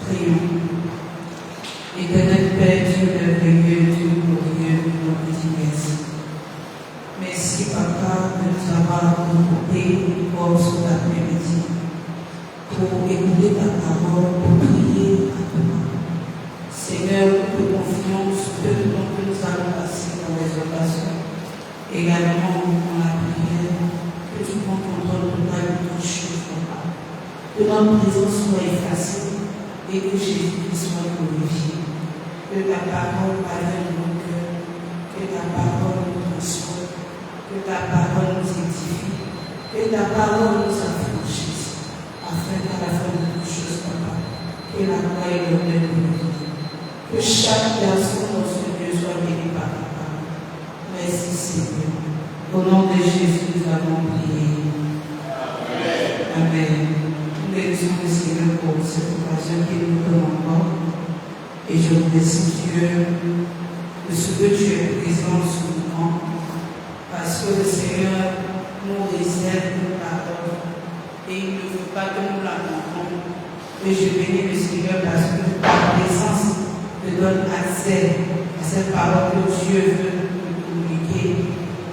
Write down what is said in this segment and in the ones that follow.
Prions. Éternel Père, Dieu merveilleux, Dieu glorieux, notre merci. Merci, Papa, de nous avoir écouté encore cet après-midi pour écouter ta parole, pour prier à toi. Seigneur, nous te confions sur tout le temps que nous allons passer dans les orations, également dans la prière, que tu prends contrôle total de nos choses, Papa. Que notre présence soit effacée et que Jésus soit glorifié. Que ta parole parle de nos cœurs, que ta parole nous transforme, que ta parole nous édifie, que ta parole nous affranchisse, afin qu'à la fin de toutes choses, Papa, que la gloire et l'honneur nous viennent. Que chaque personne dans ce lieu soit bénie par ta parole. Merci Seigneur. Au nom de Jésus, nous avons prié. Amen. Amen. Nous bénissons le Seigneur pour cette occasion qu'il nous donne encore. Et je remercie Dieu de ce que tu es présent sur nous, parce que le Seigneur nous réserve une parole et il ne veut pas que nous la montrons. Et je bénis le Seigneur parce que ta présence te donne accès à cette parole que Dieu veut nous communiquer.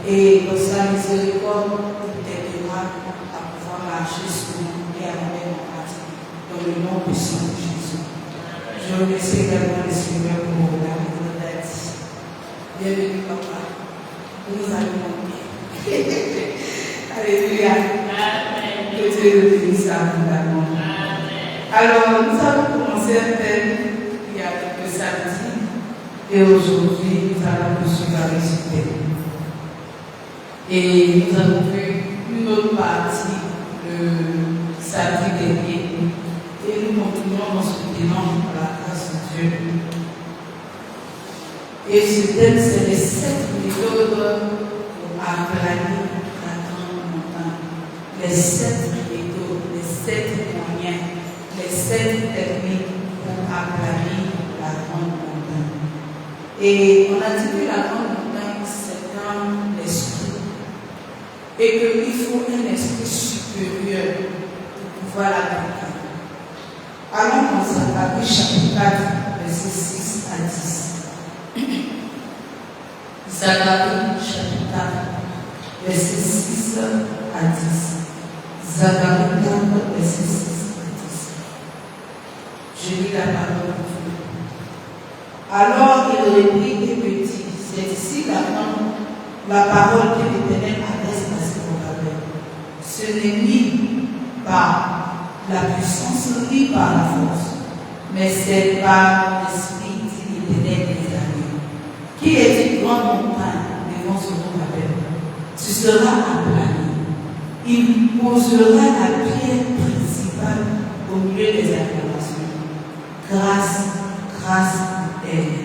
Et dans sa miséricorde, il t'aidera à pouvoir marcher sur nous et à la mettre en pratique. Dans le nom puissant de Jésus. Je remercie également le Seigneur pour la date. Bienvenue, Papa. Nous allons manquer. Alléluia. Amen. Que Dieu nous bénisse abondamment. Alors, nous avons commencé un thème il y a quelques samedis. Et aujourd'hui, nous allons poursuivre avec ce thème. Et nous avons vu une autre partie le samedi dernier. Et nous continuons dans ce dimanche par la grâce de Dieu. Et ce thème, c'est les 7 méthodes pour aplanir la grande montagne. Les 7 méthodes, les 7 moyens, les 7 techniques pour aplanir la grande montagne. Et on a dit que la grande montagne, c'est dans l'esprit. Et qu'il faut un esprit supérieur pour pouvoir l'appliquer. Allons dans Zacharie chapitre 4, versets 6 à 10. Zacharie chapitre 4, versets 6 à 10. Zacharie 4, versets 6 à 10. Je lis la parole de Dieu. Alors il reprit et me dit, c'est ici la parole que l'Éternel adresse à ses compagnons. Ce n'est ni par la puissance ni par la force, mais c'est par l'Esprit dit l'Éternel des armées. Qui est une grande montagne devant son appel? Tu seras aplani. Il posera la pierre principale au milieu des acclamations. Grâce, grâce, aide.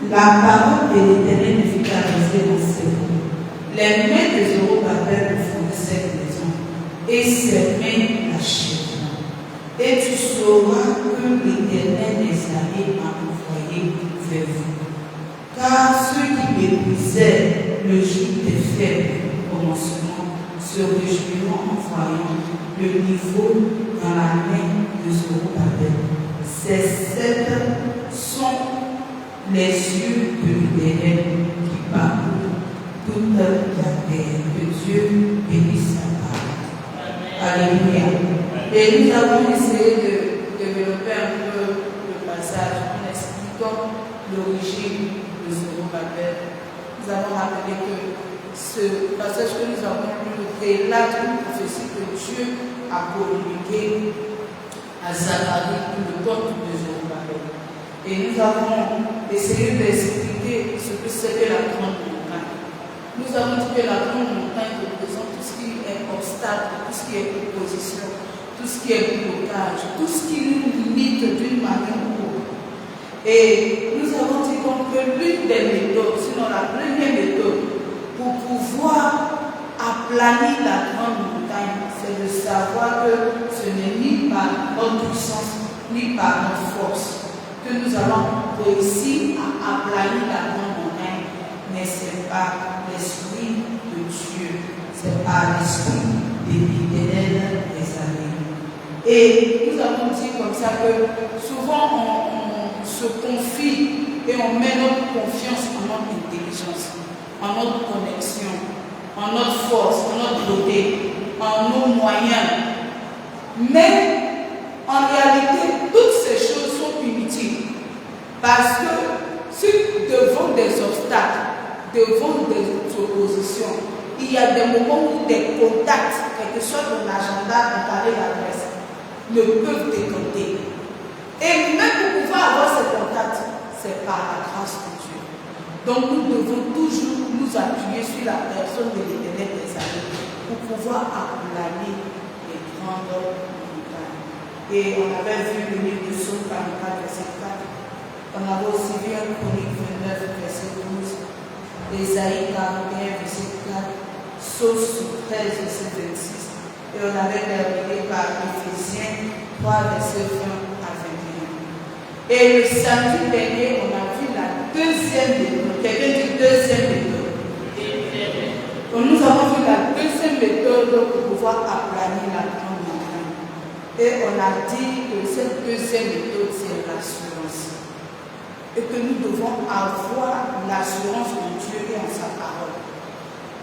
La parole de l'Éternel ne fut adressée dans ses mots. Les mains des Zorobabel fondaient cette maison, et ses mains l'achèvent. Et tu sauras que l'Éternel des armées a envoyé vers vous. Car ceux qui méprisaient le jour des fêtes au commencement se réjouiront en voyant le niveau dans la main de Zorobabel. Ces 7 sont les yeux de l'Éternel qui parcourent toute la terre. Que Dieu bénisse sa parole. Alléluia. Et nous avons essayé de développer un peu le passage en expliquant l'origine de Zorobabel. Nous avons rappelé que ce passage que nous avons lu relate une prophétie que Dieu a communiquée à Zacharie pour le peuple de Zorobabel. Et nous avons essayé d'expliquer ce que c'est que la grande montagne. Nous avons dit que la grande montagne représente tout ce qui est obstacle, tout ce qui est opposition, tout ce qui est blocage, tout ce qui nous limite d'une manière ou autre. Et nous avons dit donc que l'une des méthodes, sinon la première méthode, pour pouvoir aplanir la grande montagne, c'est de savoir que ce n'est ni par notre puissance, ni par notre force que nous allons réussir à aplanir la grande montagne, mais c'est par l'Esprit de Dieu, c'est par l'Esprit de l'Éternel des armées. Et nous avons dit comme ça que souvent on se confie et on met notre confiance en notre intelligence, en notre connexion, en notre force, en notre beauté, en nos moyens. Mais en réalité, toutes ces choses sont inutiles. Parce que si devant des obstacles, devant des oppositions, il y a des moments où des contacts, quel que soit ton agenda, ton carré d'adresse, ne peuvent décompter. Et même pour pouvoir avoir ces contacts, c'est par la grâce de Dieu. Donc nous devons toujours nous appuyer sur la personne de l'Éternel des années pour pouvoir aplanir les grandes montagnes. Et on avait vu le livre de Psaume 44, verset 4. On avait aussi vu un Chronique 29, verset 12. Ésaïe 41, verset 4. Psaume 13, verset 26. Et on avait terminé par Éphésiens 3, verset 20 à 21. Et le samedi dernier, on a vu la deuxième méthode. Quelqu'un dit deuxième méthode. Donc nous avons vu la deuxième méthode pour pouvoir aplanir la grande montagne. Et on a dit que cette deuxième méthode, c'est l'assurance. Et que nous devons avoir l'assurance en Dieu et en sa parole.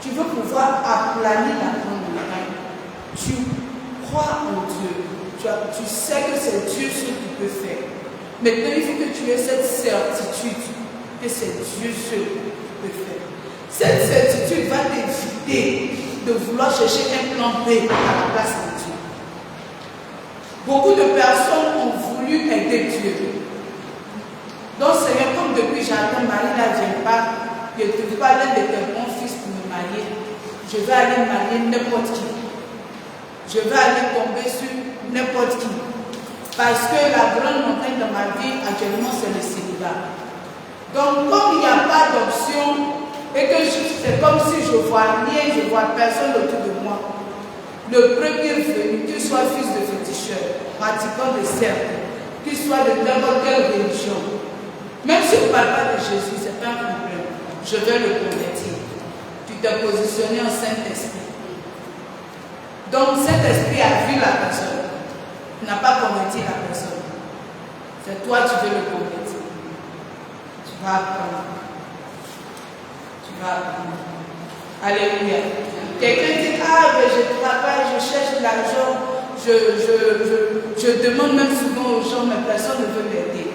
Tu veux pouvoir aplanir la grande montagne. Tu crois en Dieu. Tu sais que c'est Dieu ce qui peut faire. Maintenant, il faut que tu aies cette certitude que c'est Dieu ce qui peut faire. Cette certitude va t'éviter de vouloir chercher un plan B à la place de Dieu. Beaucoup de personnes ont voulu aider Dieu. Donc, Seigneur, comme depuis j'attends, Marie ne vient pas, je ne trouve pas l'un de tes bons fils pour me marier. Je vais aller marier n'importe qui. Je vais aller tomber sur n'importe qui. Parce que la grande montagne dans ma vie actuellement, c'est le célibat. Donc, comme il n'y a pas d'option, et que c'est comme si je vois rien, je vois personne autour de moi. Le premier venu, qu'il soit fils de féticheur, pratiquant de cercle, qu'il soit de n'importe quelle religion, même si je ne parle pas de Jésus, ce n'est pas un problème. Je vais le convertir. Tu t'es positionné en Saint-Esprit. Donc, Saint-Esprit a vu la personne. N'a pas converti la personne. C'est toi qui veux le convertir. Tu vas apprendre. Tu vas apprendre. Alléluia. Quelqu'un dit, ah, mais je travaille, je cherche l'argent, je demande même souvent aux gens, mais personne ne veut m'aider.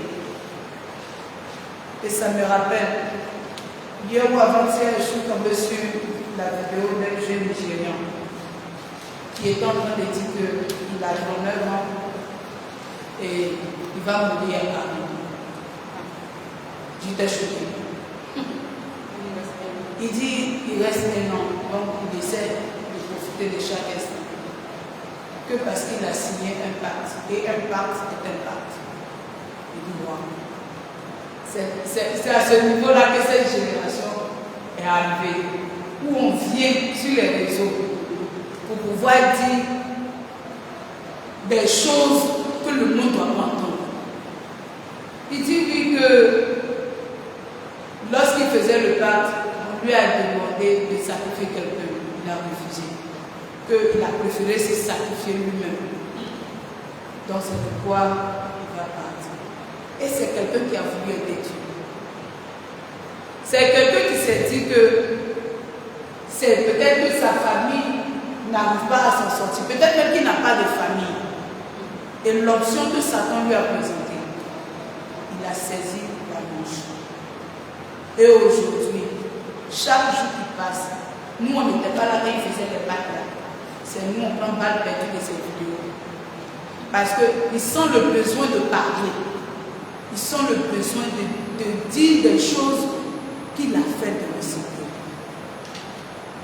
Et ça me rappelle, hier ou avant-hier, je suis tombée sur la vidéo d'un jeune Nigérian qui est en train de dire qu'il a 9 ans et il va mourir à Paris. J'étais choquée. Il dit qu'il reste un an, donc il essaie de profiter de chaque instant. Que parce qu'il a signé un pacte, et un pacte est un pacte. Il dit moi. C'est à ce niveau-là que cette génération est arrivée, où on vient sur les réseaux pour pouvoir dire des choses que le monde doit entendre. Il dit lui que lorsqu'il faisait le pacte, on lui a demandé de sacrifier quelqu'un, il a refusé. Qu'il a préféré se sacrifier lui-même. Donc c'est pourquoi il va partir. Et c'est quelqu'un qui a voulu aider Dieu. C'est quelqu'un qui s'est dit que c'est peut-être que sa famille n'arrive pas à s'en sortir. Peut-être même qu'il n'a pas de famille. Et l'option que Satan lui a présentée, il a saisi la manche. Et aujourd'hui, chaque jour qui passe, nous on n'était pas là quand il faisait les pactes là. C'est nous on prend balle perdue de ces vidéos. Parce qu'ils sentent le besoin de parler. Ils sentent le besoin de dire des choses qu'il a faites dans le Seigneur.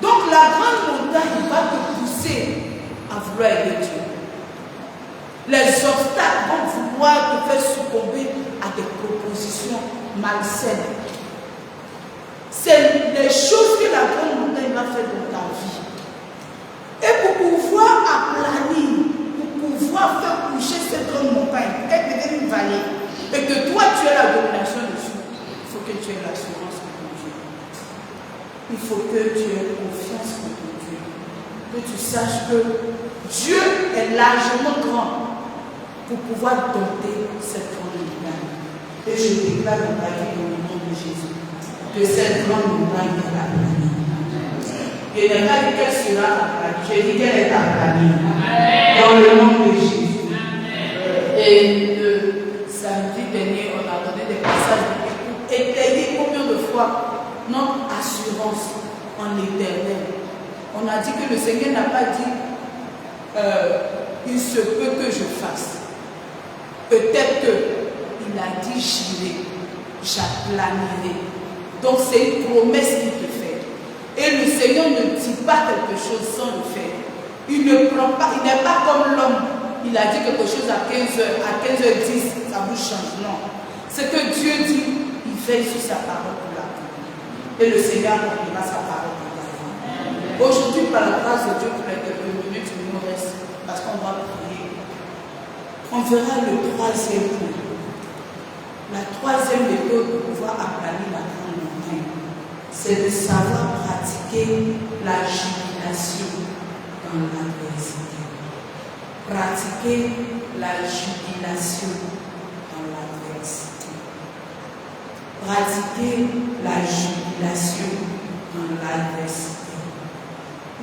Donc la grande montagne va te pousser à vouloir aider Dieu. Les obstacles vont vouloir te faire succomber à des propositions malsaines. C'est les choses que la grande montagne va faire dans ta vie. Et pour pouvoir aplanir, pour pouvoir faire coucher cette grande montagne, et peut-être une vallée, et que toi tu aies la domination dessus, il faut que tu aies l'assurance en ton Dieu. Il faut que tu aies confiance en ton Dieu. Que tu saches que Dieu est largement grand. pour pouvoir dompter cette grande montagne. Et je déclare dans ta vie au nom de Jésus que cette grande montagne est aplanée. Je n'ai pas dit qu'elle sera aplanée, je dis qu'elle est aplanée. Dans le nom de Jésus. Et le samedi dernier, on a donné des passages pour étayer combien de fois notre assurance en l'éternel. On a dit que le Seigneur n'a pas dit il se peut que je fasse. Peut-être qu'il a dit j'irai, j'aplanerai. Donc c'est une promesse qu'il te fait. Et le Seigneur ne dit pas quelque chose sans le faire. Il ne prend pas, il n'est pas comme l'homme. Il a dit quelque chose à 15h, à 15h10, ça vous change. Non. Ce que Dieu dit, il veille sur sa parole pour l'accomplir. Et le Seigneur accomplira sa parole pour ta vie. Aujourd'hui, par la grâce de Dieu, pour les quelques minutes, il nous reste, parce qu'on va prier. On verra le troisième point. La troisième méthode pour pouvoir aplanir la grande montagne, c'est de savoir pratiquer la jubilation dans l'adversité. Pratiquer la jubilation dans l'adversité. Pratiquer la jubilation dans l'adversité.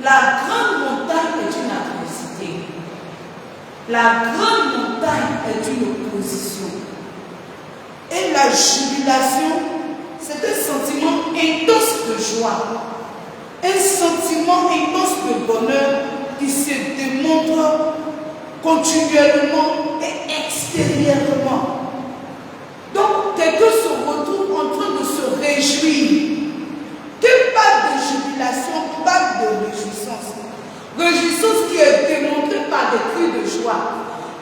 La grande montagne est une adversité. La grande montagne est une opposition. Et la jubilation, c'est un sentiment intense de joie. Un sentiment intense de bonheur qui se démontre continuellement et extérieurement. Donc, quelqu'un se retrouve en train de se réjouir. Quelle part de jubilation, part de réjouissance. Réjouissance qui est démontrée par des cris de joie.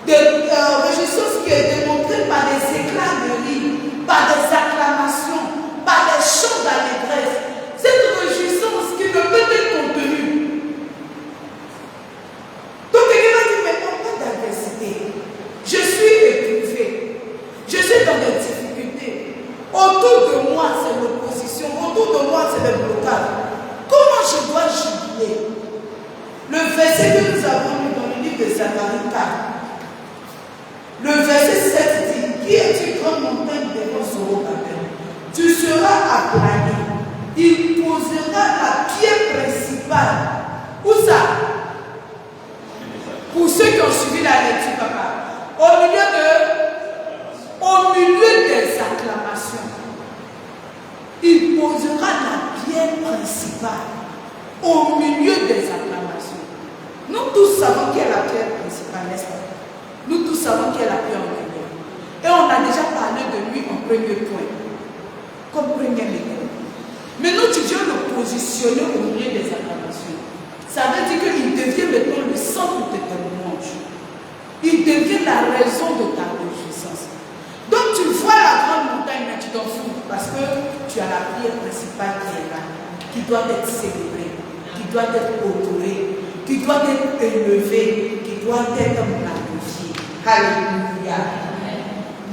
Réjouissance qui est démontrée par des éclats de rire, par des acclamations, par des chants d'allégresse. Cette réjouissance qui ne peut être contenue. Donc, quelqu'un va dire, mais non, pas d'adversité. Je suis éprouvé. Je suis dans des difficultés. Autour de moi, c'est l'opposition. Autour de moi, c'est le blocage. Comment je dois jubiler? Le verset que nous avons lu dans le livre de Zacharie 4, le verset 7 dit, qui est une grande montagne devant Zorobabel? Tu seras aplani. Il posera la pierre principale. Où ça? Pour ceux qui ont suivi la lecture, papa. Au milieu des acclamations. Il posera la pierre principale. Au milieu des acclamations. Nous tous savons qui est la pierre principale, n'est-ce pas? Nous tous savons qui est la pierre angulaire. Et on a déjà parlé de lui en premier point. Comme première méthode. Maintenant, tu viens le positionner au milieu des acclamations. Ça veut dire qu'il devient maintenant le centre de ta louange. Il devient la raison de ta réjouissance. Donc tu vois la grande montagne, mais tu t'en fous. Parce que tu as la pierre principale qui est là. Qui doit être célébrée. Qui doit être honorée. Qui doit être élevée. Qui doit être magnifiée. Alléluia.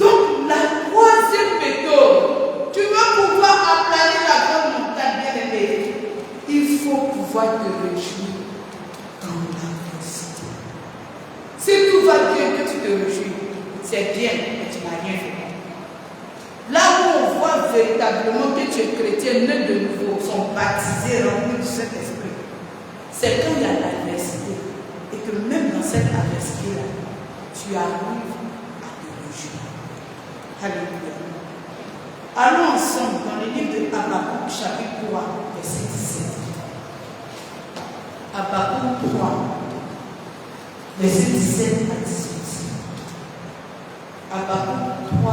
Donc la troisième méthode, tu veux pouvoir aplaner la grande montagne, bien aimée. Il faut pouvoir te réjouir dans l'adversité. Si tout va bien, que tu te réjouis, c'est bien, mais tu n'as rien fait. Là où on voit véritablement que tu es chrétien, né de nouveau, sont baptisés, remplis du Saint-Esprit, c'est quand il y a l'adversité. Et que même dans cette adversité-là, tu arrives à te réjouir. Alléluia. Allons ensemble dans le livre de Habakkuk, chapitre 3, verset 17. Habakkuk 3, verset 17 à 18. Habakkuk 3,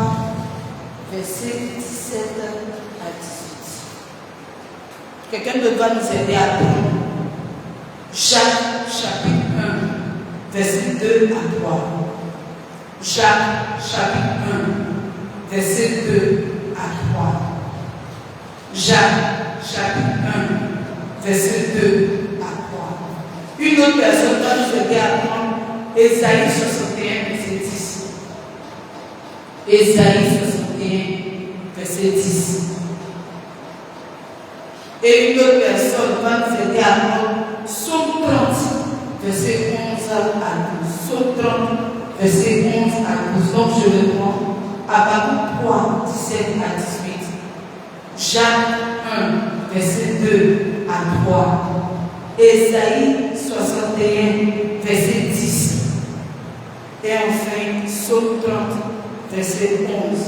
verset 17 à 18. Quelqu'un va nous aider à prendre Jacques, chapitre 1, verset 2 à 3. Jacques, chapitre 1, verset 2 à 3. Jacques, chapitre 1, verset 2 à 3. Une autre personne va nous aider à prendre Ésaïe 61, verset 10. Ésaïe 61, verset 10. Et une autre personne va nous aider à prendre Psaume 30, verset 11 à 12. Psaume 30, verset 11 à 12. Donc je reprends. Habakkuk 3, 17 à 18. Jacques 1, verset 2 à 3. Ésaïe 61, verset 10. Et enfin, Psaume 30, verset 11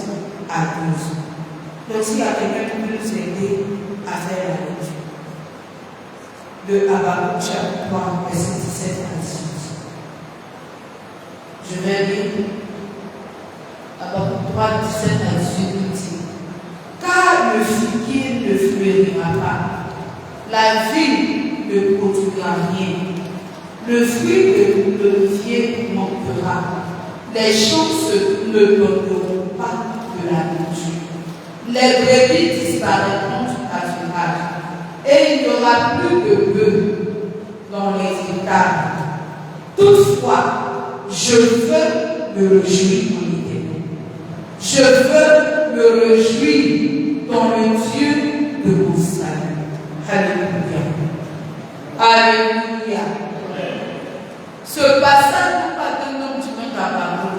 à 12. Donc s'il y a quelqu'un qui peut nous aider à faire la lecture de Habakkuk chapitre 3, verset 17 à 18. Je vais lire Habakkuk 3, 17 à 18 dit. Car le figuier ne fleurira pas, la vigne ne produira rien, le fruit de l'olivier manquera, les champs ne donneront pas de la nourriture, les brebis disparaîtront du pâturage, et il n'y aura plus de bœufs dans les étables. Toutefois, je veux me réjouir en l'Éternel. Je veux me réjouir dans le Dieu de mon salut. Alléluia. Alléluia. Ce passage nous parle d'un homme du nom d'Habakkuk.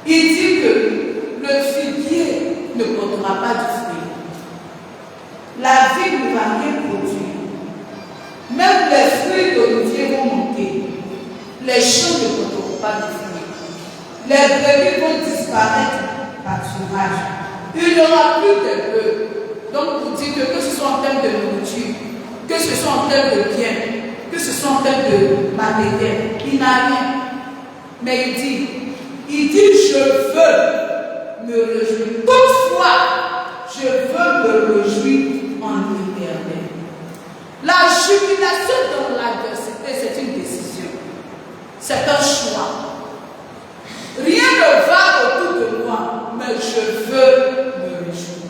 Il dit que le figuier ne portera pas de fruits. La vigne ne va rien produire. Même les fruits d'olivier vont manquer. Les champs ne porteront pas de fruits. Les brebis vont disparaître par sauvage. Il n'y aura plus de bœufs. Donc, pour dire que ce soit en termes de nourriture, que ce soit en termes de biens, que ce soit en termes de matériel, il n'a rien. Mais il dit, je veux me réjouir. Toutefois, je veux me réjouir en l'Éternel. La jubilation dans l'adversité, c'est une décision. C'est un choix. Rien ne va autour de moi, mais je veux me réjouir.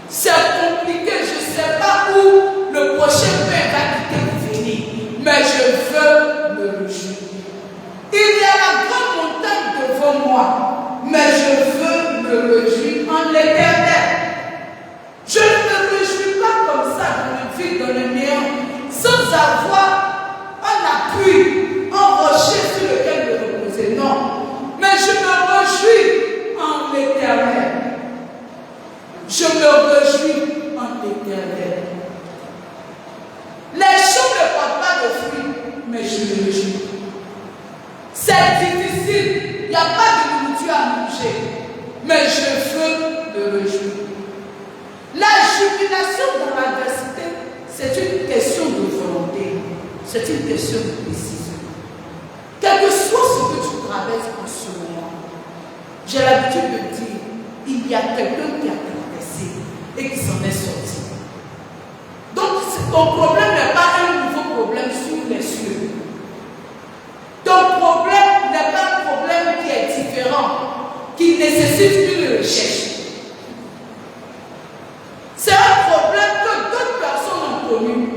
C'est compliqué, je ne sais pas où le prochain pain va quitter pour venir, mais je veux me réjouir. Il y a la grande montagne devant moi, mais je veux me réjouir en l'Éternel. Je ne me réjouis pas comme ça dans le vide, dans le néant, sans avoir un appui, un rocher sur lequel me reposer. Non. Mais je me réjouis en l'Éternel. Je me réjouis en l'Éternel. Les champs ne portent pas de fruits, mais je me réjouis. C'est difficile, il n'y a pas de nourriture à manger, mais je veux me réjouir. La jubilation dans l'adversité, c'est une question de volonté, c'est une question de décision. Quel que soit ce que tu traverses en ce moment, j'ai l'habitude de dire, il y a quelqu'un qui a traversé et qui s'en est sorti. Donc, ton problème n'est pas un nouveau problème sur les cieux. Ton problème n'est pas un problème qui est différent, qui nécessite une recherche. C'est un problème que d'autres personnes ont connu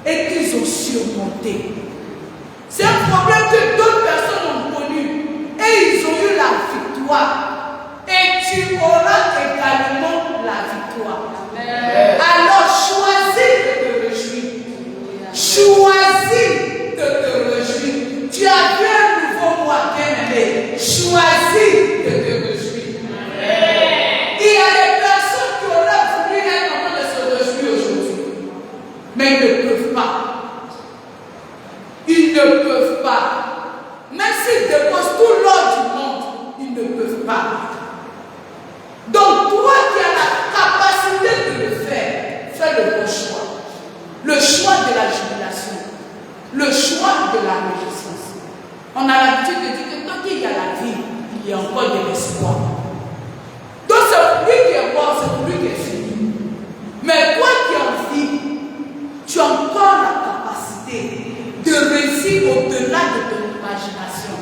et qu'ils ont surmonté. C'est un problème que d'autres personnes ont connu et ils ont eu la victoire. Et tu auras également la victoire. Alors choisis de te réjouir. Choisis de te réjouir. Tu as vu un nouveau mois bien-aimé. Choisis de te réjouir. Il y a des personnes qui auraient voulu être en train de se réjouir aujourd'hui, mais ils ne peuvent pas. Ils ne peuvent pas. Même s'ils déposent tout l'or du monde, ils ne peuvent pas. Donc, toi qui as la capacité de le faire, fais le bon choix. Le choix de la jubilation. Le choix de la réjouissance. On a l'habitude de dire que tant qu'il y a la vie, il y a encore de l'espoir. Donc, c'est pour lui qui est mort, c'est pour lui qui est fini. Mais toi qui es en vie, tu as encore la capacité de réussir au-delà de ton imagination.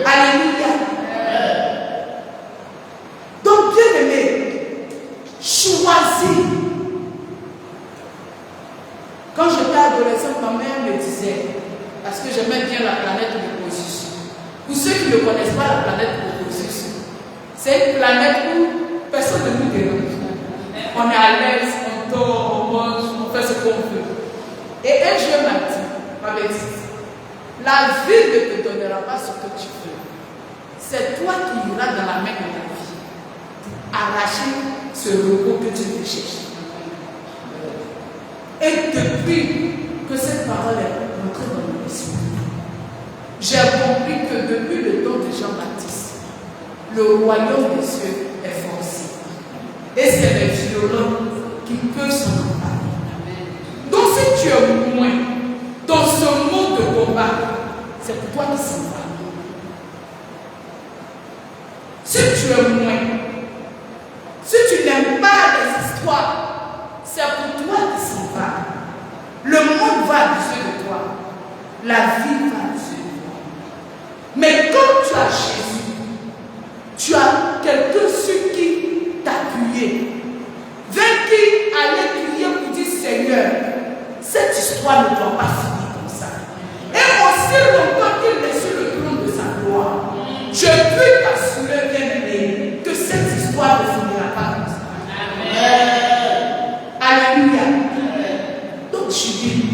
Alléluia. Donc, bien aimé, choisis. Quand j'étais adolescente, ma mère me disait, parce que j'aimais bien la planète de Croesus. Pour ceux qui ne connaissent pas la planète de Croesus, c'est une planète où personne ne nous dérange. On est à l'aise, on dort, on mange, on fait ce qu'on veut. Et un jour m'avait dit, La vie ne te donnera pas ce que tu veux. C'est toi qui iras dans la main de la vie pour arracher ce repos que tu veux chercher. Et depuis que cette parole est rentrée dans mon esprit, j'ai compris que depuis le temps de Jean-Baptiste, le royaume des cieux est forcé. Et c'est les violents qui peuvent s'en emparer. Donc si tu es moins dans ce monde de combat, c'est pour toi qui s'en va. Si tu es moins, si tu n'aimes pas les histoires, c'est pour toi qui s'en va. Le monde va abuser de toi. La vie va abuser de toi. Mais quand tu as Jésus, tu as quelqu'un sur qui t'appuyer. Vers qui aller prier pour dire Seigneur, cette histoire ne doit pas finir comme ça. Et aussi longtemps qu'il est sur le trône de sa gloire, je peux t'assurer, bien-aimé, que cette histoire ne finira pas comme ça. Amen. Alléluia. Donc je dis,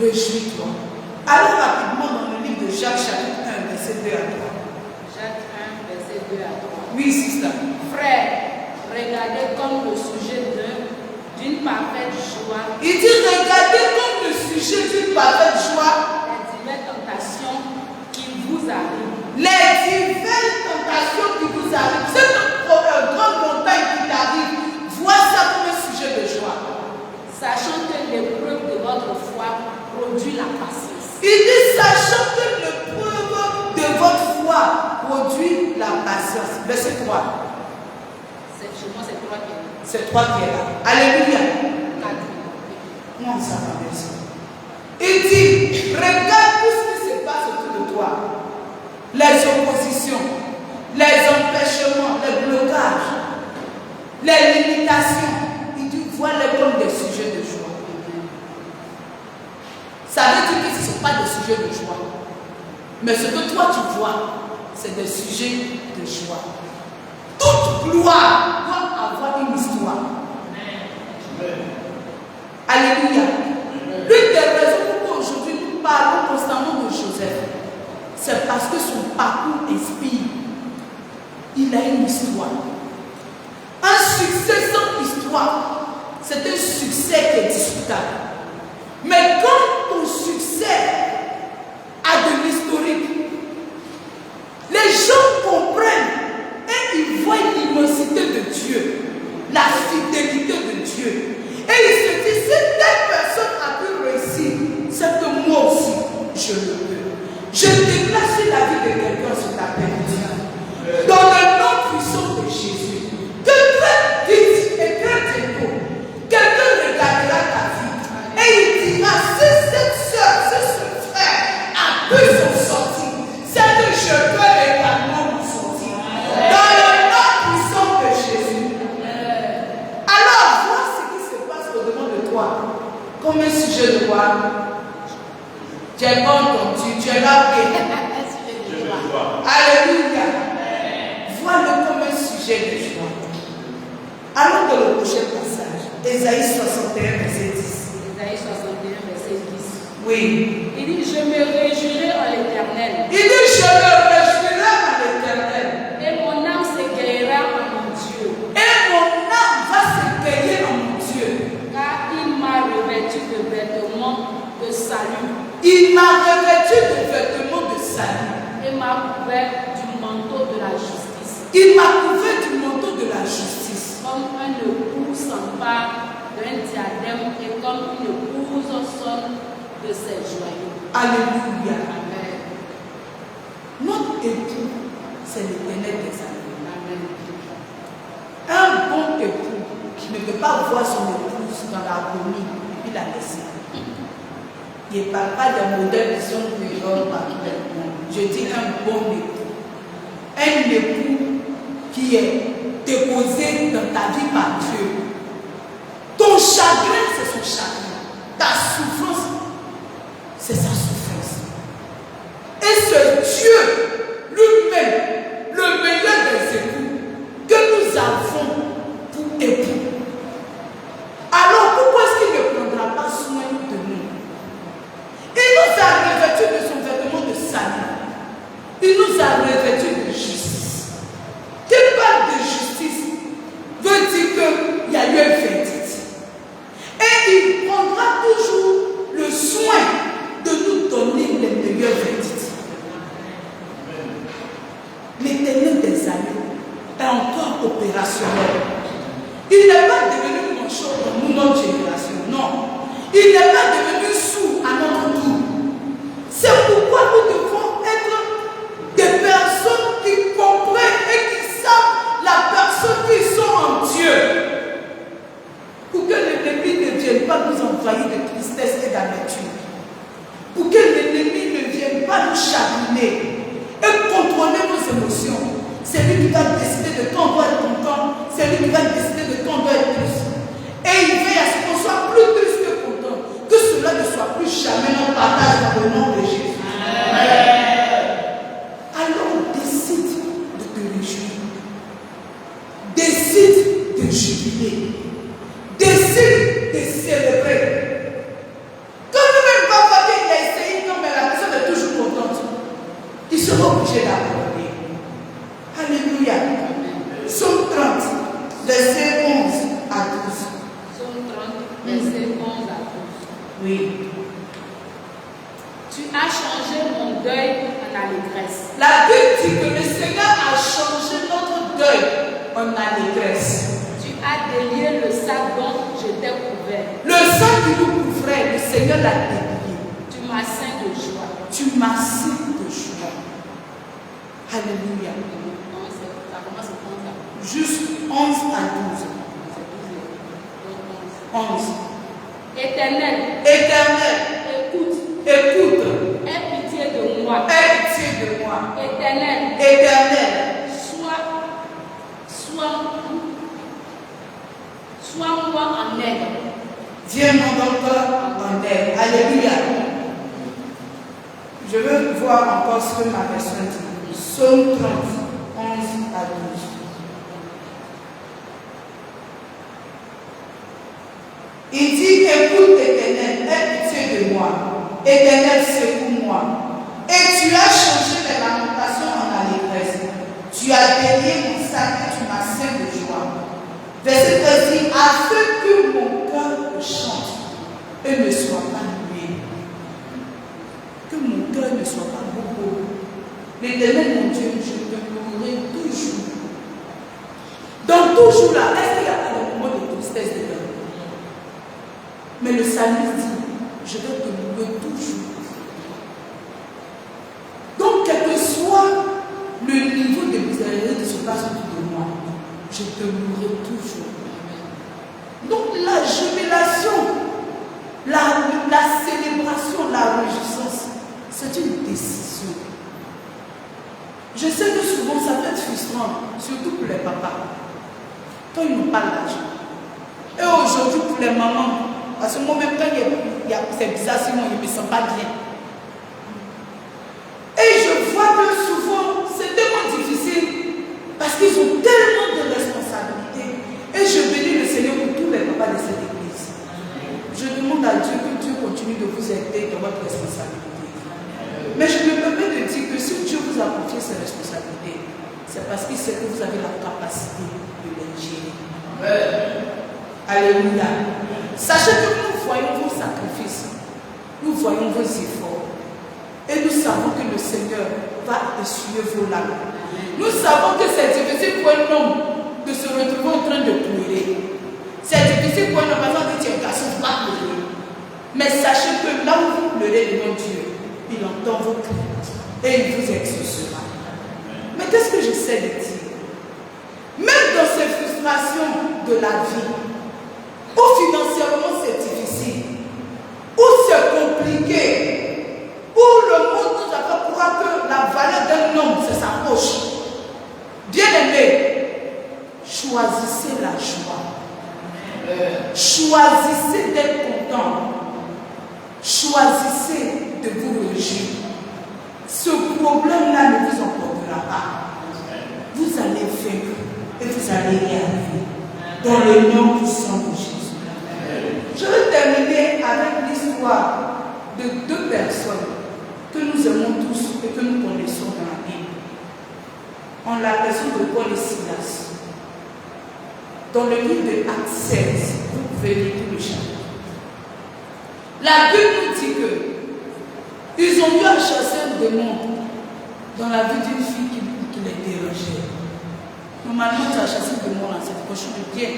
réjouis-toi. Allons rapidement dans le livre de Jacques, chapitre 1, verset 2 à 3. Jacques 1, verset 2 à 3. Oui, c'est ça. Frère, regardez comme le sujet d'une parfaite joie. Il dit, regardez comme le sujet d'une parfaite joie. Les diverses tentations qui vous arrivent. Les diverses tentations qui vous arrivent. C'est une grande montagne qui t'arrive. Vois ça comme un sujet de joie. Sachant que l'épreuve de votre foi produit la patience. Il dit, sachant que l'épreuve de votre foi produit la patience. Verset 3. C'est 3 qui est là. C'est 3 qui est là. Alléluia. 4. Non, ça va bien ça. Il dit, regarde tout ce qui se passe autour de toi. Les oppositions, les empêchements, les blocages, les limitations. Il dit, vois-les comme des sujets de joie. Ça veut dire que ce ne sont pas des sujets de joie. Mais ce que toi tu vois, c'est des sujets de joie. Toute gloire doit avoir une histoire. Alléluia. L'une des raisons pourquoi aujourd'hui nous parlons constamment de Joseph, c'est parce que son parcours inspire. Il a une histoire. Un succès sans histoire, c'est un succès qui est discutable. Mais quand ton succès a de l'historique, les gens comprennent et ils voient l'immensité de Dieu, la fidélité de Dieu. Et ils se disent, si telle personne a pu réussir, c'est que moi aussi, je le peux. Je déclare sur la vie de quelqu'un sur ta personne. Dans le nom puissant de Jésus, que très vite et très bientôt, quelqu'un regardera ta vie et il dira, si cette soeur, si ce frère a pu s'en sortir, c'est que je peux également m'en sortir. Dans le nom puissant de Jésus. Alors, vois ce qui se passe au-devant de toi, comme un sujet de quoi? Tu es bon entendu, tu es là bien. Alléluia. Vois-le comme un sujet de joie. Allons dans le prochain passage. Ésaïe 61, verset 10. Ésaïe 61, verset 10. Oui. Il dit, je me réjouirai en l'Éternel. Il dit, je me réjouirai en l'Éternel. Et mon âme s'égayera en mon Dieu. Et mon âme va s'égayer en mon Dieu. Car il m'a revêtu de vêtements de salut. Il m'a revêtu de vêtements de salut. Et m'a couvert du manteau de la justice. Il m'a couvert du manteau de la justice. Comme un époux s'empare d'un diadème et comme une épouse sonne de ses joyaux. Alléluia. Amen. Notre époux, c'est l'Éternel des armées. Amen. Un bon époux qui ne peut pas voir son épouse dans l'agonie, il la laisse. Il ne parle pas des modèles qui sont meilleurs partout dans le monde. Je dis un bon époux. Un époux qui est déposé dans ta vie par Dieu. Ton chagrin, c'est son chagrin. Ta souffrance, c'est sa souffrance. Et ce Dieu lui-même, le meilleur des époux, que nous avons pour époux. Alors pourquoi est-ce qu'il ne prendra pas soin de nous? Il nous a années, est encore opérationnel. Il n'est pas devenu manchot dans notre génération, non. Il n'est pas devenu sourd à notre tour. C'est pourquoi nous devons être des personnes qui comprennent et qui savent la personne qui sont en Dieu. Pour que l'ennemi ne vienne pas nous envahir de tristesse et d'amertume. Pour que l'ennemi ne vienne pas nous chagriner et contrôler nos émotions. C'est lui qui va décider de quand on doit être content. C'est lui qui va décider de quand on doit être triste. Et il veille à ce qu'on soit plus triste que content. Que cela ne soit plus jamais notre partage dans le nom de Jésus. Alors décide de te réjouir. Décide de jubiler. Décide de célébrer. Quand nous-mêmes papa il a essayé, non mais la personne est toujours contente. Il sera obligé d'accorder. Alléluia. Psaume 30, verset 11 à 12. Psaume 30, verset 11 à 12. Oui. Tu as changé mon deuil en allégresse. La Bible dit que le Seigneur a changé notre deuil en allégresse. Tu as délié le sac dont j'étais couvert. Le sac qui nous couvrait, le Seigneur l'a délié. Tu m'as ceint de joie. Tu m'as ceint de joie. Alléluia. Ça commence au 11 à 12. Juste 11 à 12. 11. Éternel, Éternel, écoute. écoute. Aie pitié de moi. Aie pitié de moi. Éternel, Éternel, sois-moi en aide. viens mon docteur en aide. Alléluia. Je veux voir encore ce que ma version dit. Psaume 30, 11 à 12. Il dit, écoute Éternel, aie pitié de moi. Éternel, secours-moi. Et tu as changé mes lamentations en allégresse. Tu as délié mon sac et tu m'as ceint de joie. Verset 13 dit, afin que mon cœur chante et ne soit pas muet. Que mon cœur ne soit pas bobo. L'Éternel, mon Dieu, je te louerai toujours. Dans toujours là, est-ce qu'il y a pas des moments de tristesse dedans? Mais le psalmiste dit, je vais te louer toujours. Donc, quel que soit le niveau de miséricorde qui se passe autour de moi, je te louerai toujours. Donc, la jubilation, la célébration, la réjouissance, c'est une décision. Je sais que souvent ça peut être frustrant, surtout pour les papas, quand ils n'ont pas l'argent. Et aujourd'hui, pour les mamans, parce que moi-même, quand c'est bizarre, sinon je ne me sens pas bien. Et je vois que souvent, c'est tellement difficile parce qu'ils ont tellement de responsabilités. Et je bénis le Seigneur pour tous les papas de cette église. Je demande à Dieu que Dieu continue de vous aider dans votre responsabilité. Mais je me permets de dire que si Dieu vous a confié ces responsabilités, c'est parce qu'il sait que vous avez la capacité de les gérer. Alléluia. Sachez que nous voyons vos sacrifices, nous voyons vos efforts, et nous savons que le Seigneur va essuyer vos larmes. Nous savons que c'est difficile pour un homme de se retrouver en train de pleurer. C'est difficile pour un homme, par exemple, de dire un garçon va pleurer. Mais sachez que là où vous pleurez devant Dieu, il entend vos cris et il vous exaucera. Mais qu'est-ce que j'essaie de dire? Même dans ces frustrations de la vie, où financièrement c'est difficile, où c'est compliqué, où le monde nous a croire que la valeur d'un homme c'est sa poche. Bien aimé, choisissez la joie. Choisissez d'être content. Choisissez de vous réjouir. Ce problème-là ne vous emportera pas. Vous allez vaincre et vous allez y arriver. Dans le nom puissant de Jésus. Je vais terminer avec l'histoire de deux personnes que nous aimons tous et que nous connaissons dans la Bible. En la personne de Paul et Silas. Dans le livre de Actes 16, vous pouvez lire tout le chapitre. La Bible nous dit que ils ont eu à chasser un démon dans la vie d'une fille qui les dérangeait. Normalement, tu as chassé le démon là, c'est quelque chose de bien.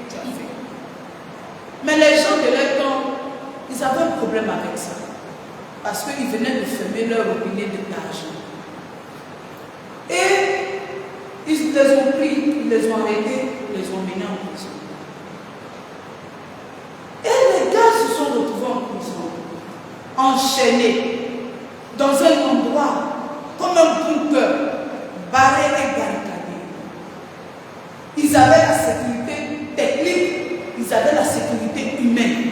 Tu as fait. Mais les gens de leur temps, ils avaient un problème avec ça. Parce qu'ils venaient de fermer leur robinet de l'argent. Et ils les ont pris, ils les ont arrêtés, ils les ont menés en prison. Et les gars se sont retrouvés en prison, enchaînés, dans un endroit comme un bunker, barré et barricadé. Ils avaient la sécurité technique, ils avaient la sécurité humaine.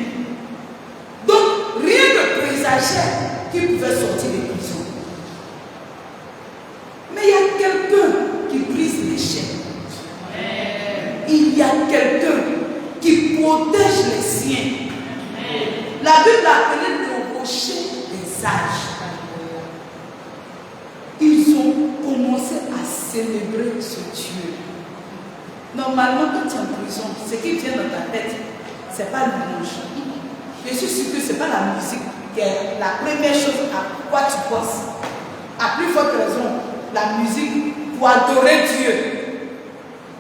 Donc, rien ne présageait qu'ils pouvaient sortir des prisons. Mais il y a quelqu'un qui brise les chaînes. Il y a quelqu'un qui protège les siens. La Bible a appelé le rocher des âges. Ils ont commencé à célébrer ce Dieu. Normalement, quand tu es en prison, ce qui vient dans ta tête, ce n'est pas le louange. Je suis sûr que ce n'est pas la musique qui est la première chose à quoi tu penses. À plus forte raison, la musique pour adorer Dieu.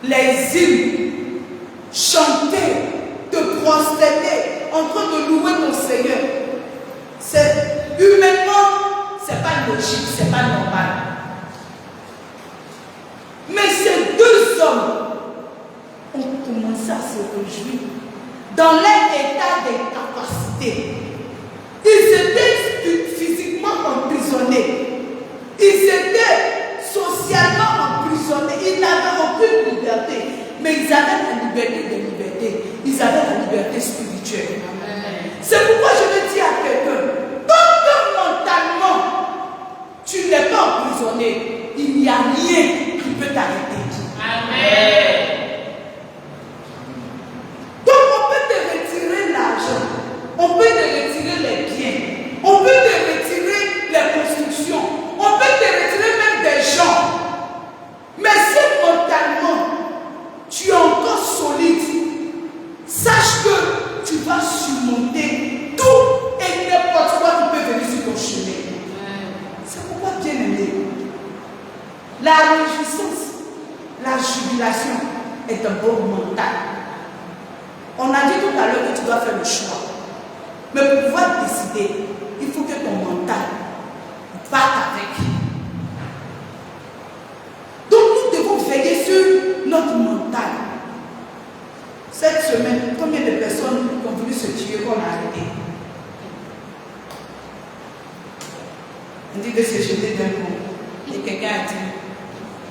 Les hymnes, chanter, te prosterner, en train de louer ton Seigneur. C'est humainement, c'est pas logique, c'est pas normal. Mais ces deux hommes ont commencé à se réjouir dans leur état d'incapacité. Ils étaient physiquement emprisonnés. Ils étaient socialement emprisonnés. Ils n'avaient aucune liberté. Mais ils avaient la liberté de liberté. Ils avaient la liberté spirituelle. C'est pourquoi je veux dire à quelqu'un, tant que mentalement tu n'es pas emprisonné, il n'y a rien qui peut t'arrêter. Amen. Donc on peut te retirer l'argent, on peut te retirer les biens, on peut te retirer les constructions, on peut te retirer même des gens. Mais si mentalement tu es encore solide, sache que tu vas surmonter tout et n'importe quoi qui peut venir sur ton chemin. C'est pourquoi, bien aimé, la réjouissance, la jubilation est un bon mental. On a dit tout à l'heure que tu dois faire le choix. Mais pour pouvoir décider, il faut que ton mental parte avec. Donc nous devons veiller sur notre mental. Cette semaine, combien de personnes ont voulu se tuer qu'on a arrêté? On dit de se jeter d'un pont. Et quelqu'un a dit,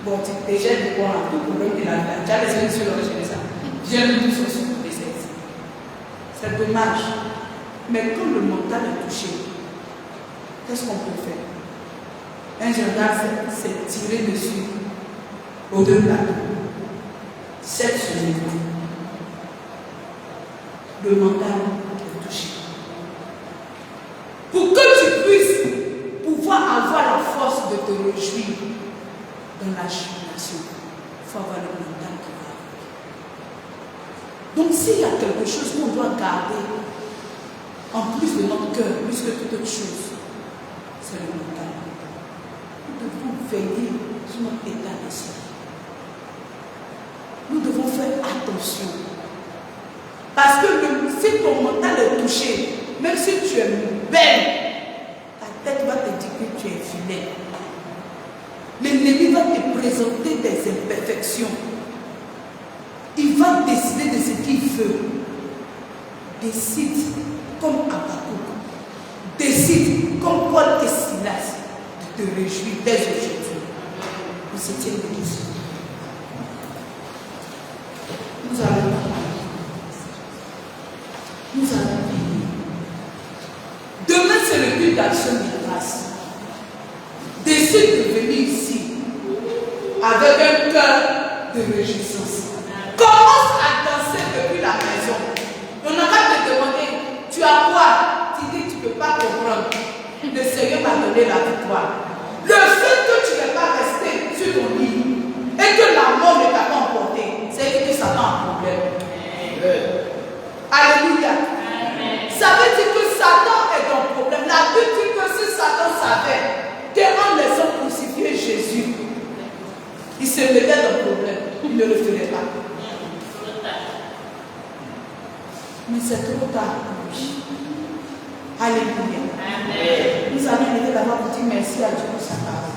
bon, tu te jettes de pont là, tout problème de la vie. Tu as laissé sur le rejet de ça. Viens nous tous sur le décès. C'est dommage. Mais quand le mental est touché, qu'est-ce qu'on peut faire? Un gendarme s'est tiré dessus au-delà. Cette semaine, le mental est touché. Pour que tu puisses pouvoir avoir la force de te réjouir dans la jubilation, il faut avoir le mental qui va avec. Donc s'il y a quelque chose qu'on doit garder en plus de notre cœur, plus que toute autre chose, c'est le mental. Nous devons veiller sur notre état d'esprit. Nous devons faire attention. Parce que si ton mental est touché, même si tu es belle, ta tête va te dire que tu es vilaine. L'ennemi va te présenter des imperfections. Il va décider de ce qu'il veut. Décide comme Habakkuk. Décide comme Paul et Silas de te réjouir dès aujourd'hui. Pour cette église. Nous allons prier. Demain, c'est le but d'action de grâce. Décide de venir ici avec un cœur de réjouissance. Commence à danser depuis la maison. On n'a pas te demander, tu as quoi? Tu dis que tu ne peux pas comprendre. Le Seigneur m'a donné la victoire. Le fait que tu n'es pas resté sur ton lit et que la mort ne t'a pas emporté, c'est que Satan a un problème. Alléluia. Ça veut dire que Satan est dans le problème. La Bible dit que si Satan savait qu'en laissant crucifier Jésus, il se mettait dans le problème. il ne le ferait pas. Mais c'est trop tard pour lui. Alléluia. Nous allons aider d'abord pour dire merci à Dieu pour sa parole.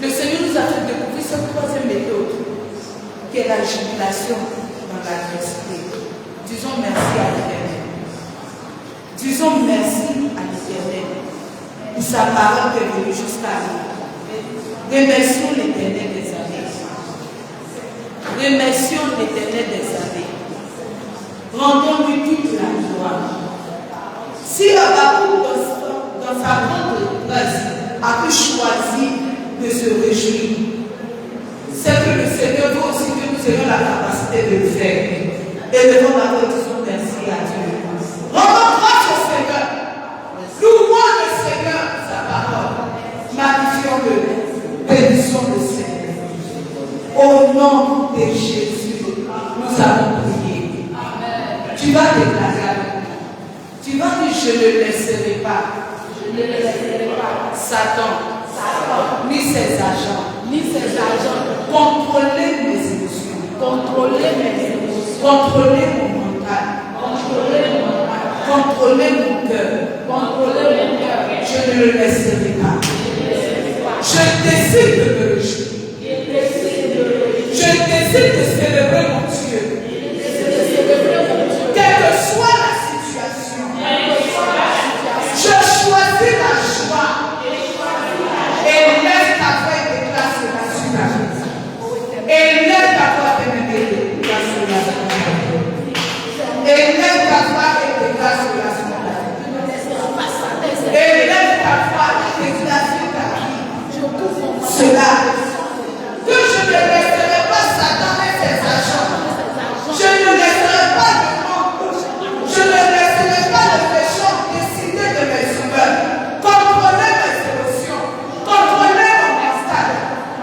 Le Seigneur nous a fait découvrir cette troisième méthode, qui est la jubilation dans l'adversité. Disons merci à l'Éternel. Disons merci à l'Éternel pour sa parole qui est venue jusqu'à nous. Remercions l'Éternel des années. Remercions l'Éternel des années. Rendons-lui toute la gloire. Si Habakkuk dans sa grande grâce a pu choisir de se réjouir, c'est que le Seigneur veut aussi que nous ayons la capacité de le faire. Et devant la voix, disons merci à Dieu. Rendons grâce au Seigneur. Louons le Seigneur, sa parole. Magnifions-le. Bénissons le Seigneur. Au nom de Jésus, nous avons prié. Amen. Tu vas déclarer avec nous. Tu vas dire, je ne laisserai pas. Je ne laisserai pas. Satan. Ni ses agents. Contrôler mes émotions. Contrôler mon mental. Contrôler mon cœur. Je ne le laisserai pas. Je décide de me réjouir. Je décide de célébrer mon Dieu. Quelle que soit la situation, je choisis la joie. Et laisse ta voix et déclare cela sur la vie. Et laisse ta voix et déclare cela sur la vie. Et laisse ta voix et déclare cela sur la vie. Et laisse ta voix et déclare sur ta vie. Cela. Que je ne laisserai pas Satan et ses agents. Je ne laisserai pas le monde. Je ne laisserai pas le pécheur décider de mes humeurs. Contrôler mes émotions. Contrôler mon instinct.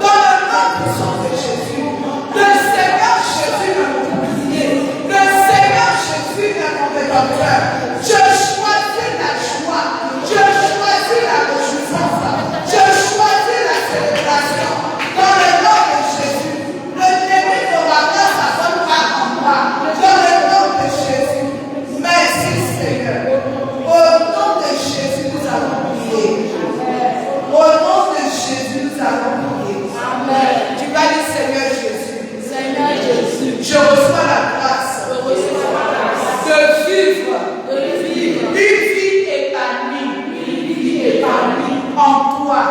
Dans le nom puissant de Jésus. Le Seigneur Jésus est mon bouclier. Le Seigneur Jésus est mon rédempteur. Je choisis la joie. Je choisis la réjouissance. Je choisis la célébration. Dans le nom de Jésus. L'ennemi n'aura pas sa bonne part en moi. Dans le nom de Jésus. Merci Seigneur. Au nom de Jésus, nous avons prié. Au nom de Jésus, nous avons prié. Amen. Tu vas dire Seigneur Jésus. Seigneur Jésus. Je reçois la grâce. De vivre. Une vie épanouie. En toi.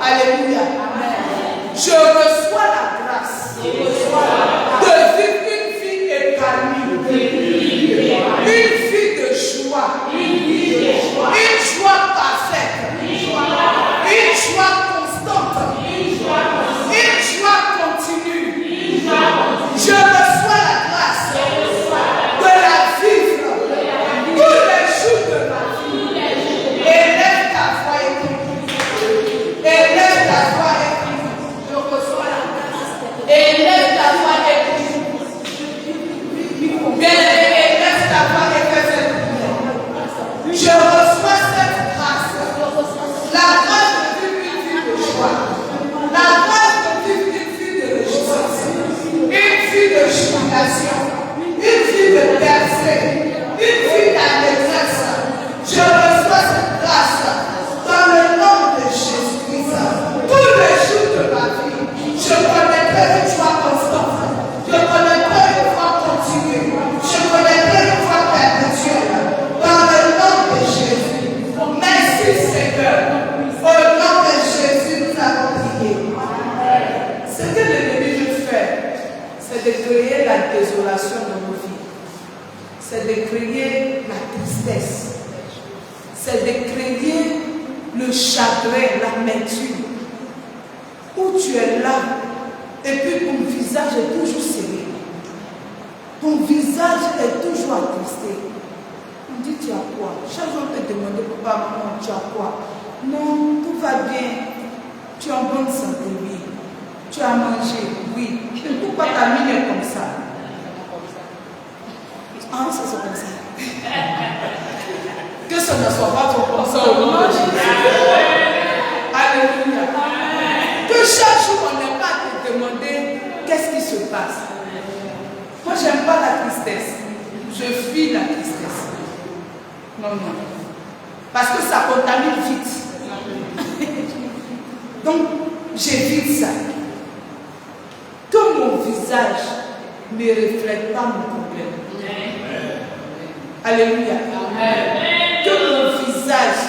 Alléluia. Amen. Je reçois la grâce. De vivre une vie épanouie. Une vie de joie. Une joie parfaite. Une joie constante. Une joie continue. Je reçois la grâce de la vivre tous les jours de ma vie. Élève ta foi et prie. Élève ta foi et prie. Je reçois la grâce. Élève ta foi et prie. Bien aimé, élève ta foi et fais cette prière. Je reçois cette grâce. La grâce de vivre une vie de joie. La grâce de vivre une vie de réjouissance. Une vie de jubilation. Une vie de percée. Une vie d'allégresse. Je reçois cette grâce dans le nom de Jésus-Christ. Tous les jours de ma vie, je connaîtrai une joie constante. Je connaîtrai une foi continue. Je connaîtrai une foi perpétuelle. Dans le nom de Jésus. Merci Seigneur. Au nom de Jésus, nous avons prié. Ce que l'ennemi veut faire, c'est de créer la désolation dans nos vies. C'est de créer la tristesse. C'est de créer le chagrin, l'amertume. Où tu es là, et puis ton visage est toujours serré. Ton visage est toujours attristé. On dit, tu as quoi? Chaque jour, on te demande, papa, maman, tu as quoi? Non, tout va bien. Tu es en bonne santé, oui. Tu as mangé, oui. Pourquoi ta mine est comme ça? Ah, ça c'est comme ça. Que ce ne soit pas ton consort au nom de Jésus. Alléluia. Que chaque jour, on n'ait pas à te demander passe. Moi, j'aime pas la tristesse. Je fuis la tristesse. Non, non. Parce que ça contamine vite. Donc, j'évite ça. Que mon visage ne reflète pas mon problème. Alléluia. Que mon visage.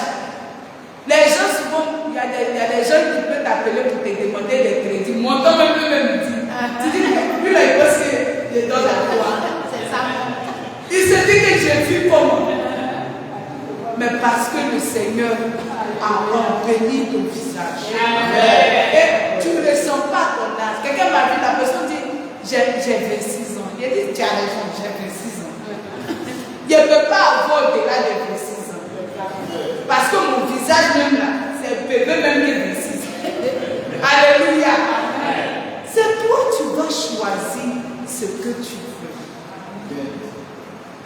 Les gens souvent, il y a des gens qui peuvent t'appeler pour te demander des crédits. Mon temps même me dit. Tu dis, lui là, il pense que je donne à toi. Il se dit que j'ai vu comment. Mais parce que le Seigneur a béni ton visage. Et tu ne ressens pas ton âge. Quelqu'un m'a vu, la personne dit, j'ai 26 ans. Il a dit, tu as raison, j'ai 26 ans. Je ne peux pas avoir au-delà de 26 ans. Parce que mon visage même là, c'est bébé même que 26 ans. Alléluia. C'est toi, tu vas choisir ce que tu veux.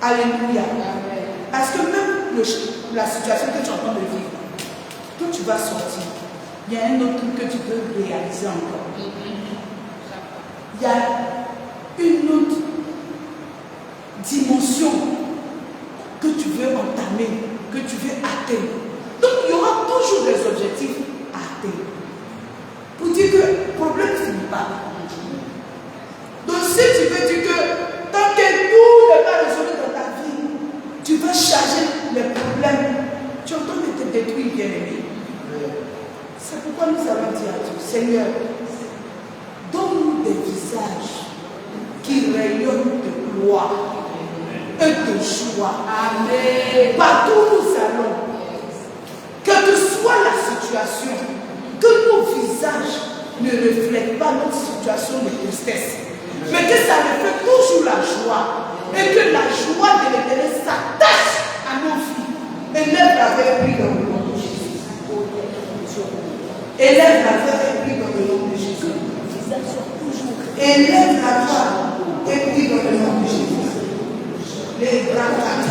Alléluia. Parce que même la situation que tu es en train de vivre, quand tu vas sortir, il y a un autre truc que tu peux réaliser encore. Il y a une autre dimension que tu veux entamer, que tu veux atteindre. Donc il y aura toujours des objectifs à atteindre. Pour dire que le problème ne finit pas. Donc si tu veux dire que tant que tout n'est pas résolu dans ta vie, tu vas charger les problèmes, tu es en train de te détruire, bien-aimé. C'est pourquoi nous allons dire à Dieu, Seigneur, donne-nous des visages qui rayonnent de gloire et de joie. Amen. Partout où nous allons, quelle que soit la situation, que nos visages ne reflètent pas notre situation de tristesse, mais que ça reflète toujours la joie et que la joie de l'Éternel s'attache à nos vies. Élève la veille, prie dans le nom de Jésus. Élève la voix et prie dans le nom de Jésus. Élève la voix et prie dans le nom de Jésus. Les bras Marie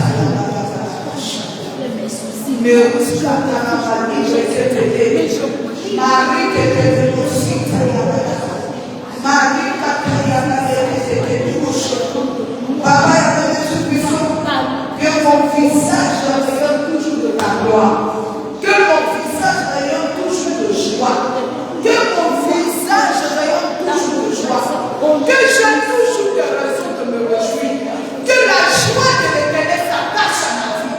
que mon visage rayonne toujours de ta gloire, que mon visage rayonne toujours de joie, que mon visage rayonne toujours de joie, que j'ai toujours des raisons de me réjouir, que la joie de l'Éternel s'attache à ma vie,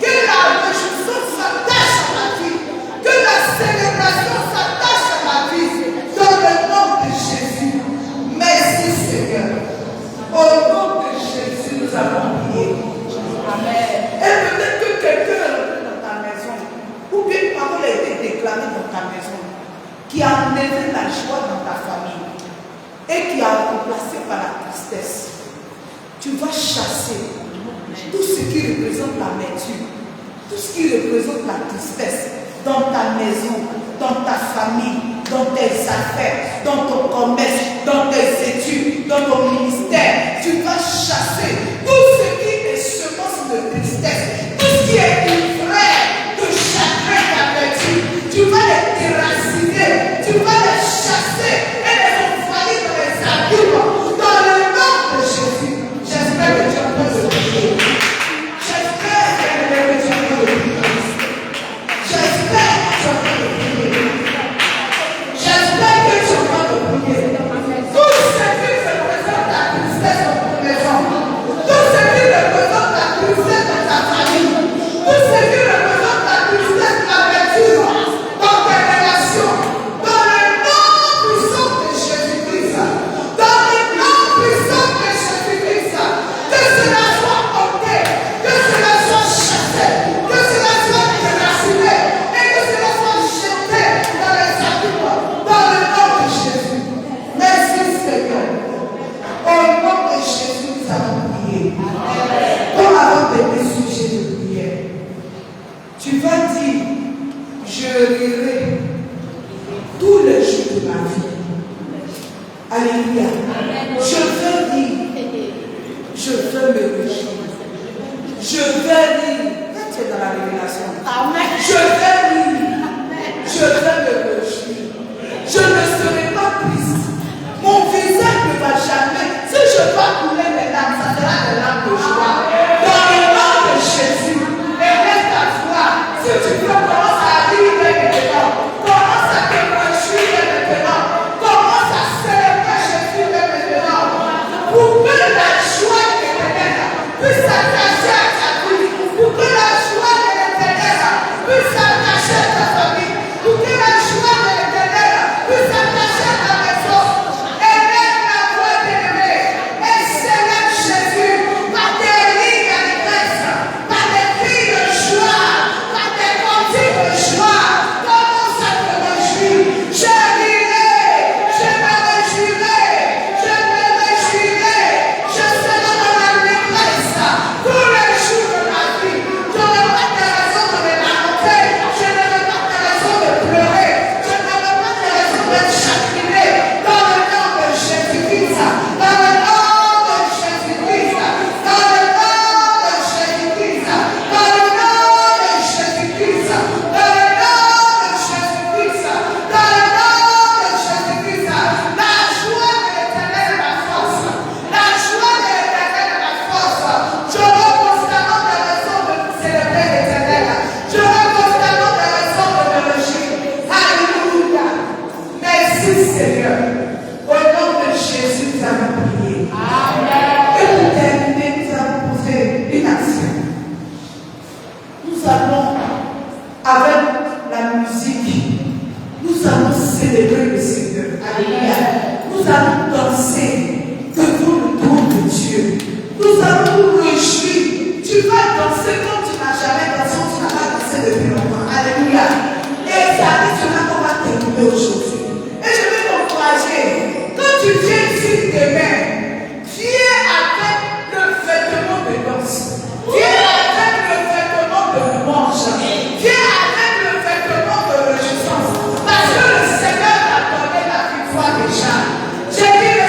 que la réjouissance s'attache à ma vie, que la célébration s'attache à ma vie, dans le nom de Jésus. Merci Seigneur. Au nom de Jésus, nous avons prié. Amen. Et peut-être que quelqu'un est rentré dans ta maison, ou bien une parole a été déclarée dans ta maison, qui a enlevé la joie dans ta famille et qui a remplacé par la tristesse. Tu vas chasser tout ce qui représente l'amertume, tout ce qui représente la tristesse dans ta maison, dans ta famille, dans tes affaires, dans ton commerce, dans tes études, dans ton ministère. Tu vas chasser tout ce qui est semence de tristesse, tout ce qui est ivraie de chagrin, d'amertume. Tu vas les déraciner, tu vas les chasser et les envoyer dans les abîmes, dans le nom de Jésus. J'espère que tu as entendu le prier. J'espère que tu as entendu le prier. J'espère que tu as entendu le prier. J'espère que tu as entendu le prier. Tout ce qui représente la tristesse dans ton maison, tout ce qui représente la tristesse dans ta famille, tout ce qui représente la tristesse, l'amertume dans tes relations, dans le nom puissant de Jésus-Christ, dans le nom puissant de Jésus-Christ, que cela soit ôté, que cela soit chassé, que cela soit déraciné et que cela soit jeté dans les abîmes, dans le nom de Jésus. Merci Seigneur. Au nom de Jésus, nous avons prié. Comme avant tes sujets de prière, tu vas dire, je rirai tous les jours de ma vie. Alléluia. Je veux dire, je veux me réjouir. Je veux dire, quand tu es dans la révélation, je veux dire, je veux me réjouir. Je ne serai pas triste. Mon visage ne va jamais allons danser devant le trône de Dieu. Nous allons nous réjouir. Tu vas danser comme tu n'as jamais dansé, tu n'as pas dansé depuis longtemps. Alléluia. Et ça dit cela qu'on va terminer aujourd'hui. Et je vais t'encourager. Quand tu viens ici demain, viens avec le vêtement de danse. Viens avec le vêtement de louange. Viens avec le vêtement de réjouissance. Parce que le Seigneur t'a donné la victoire déjà. J'ai dit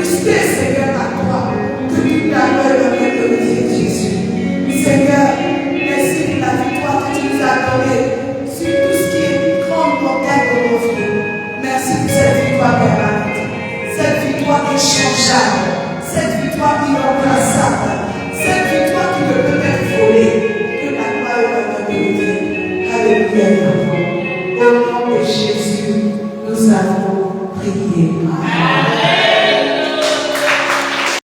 incrusté, Seigneur, à toi.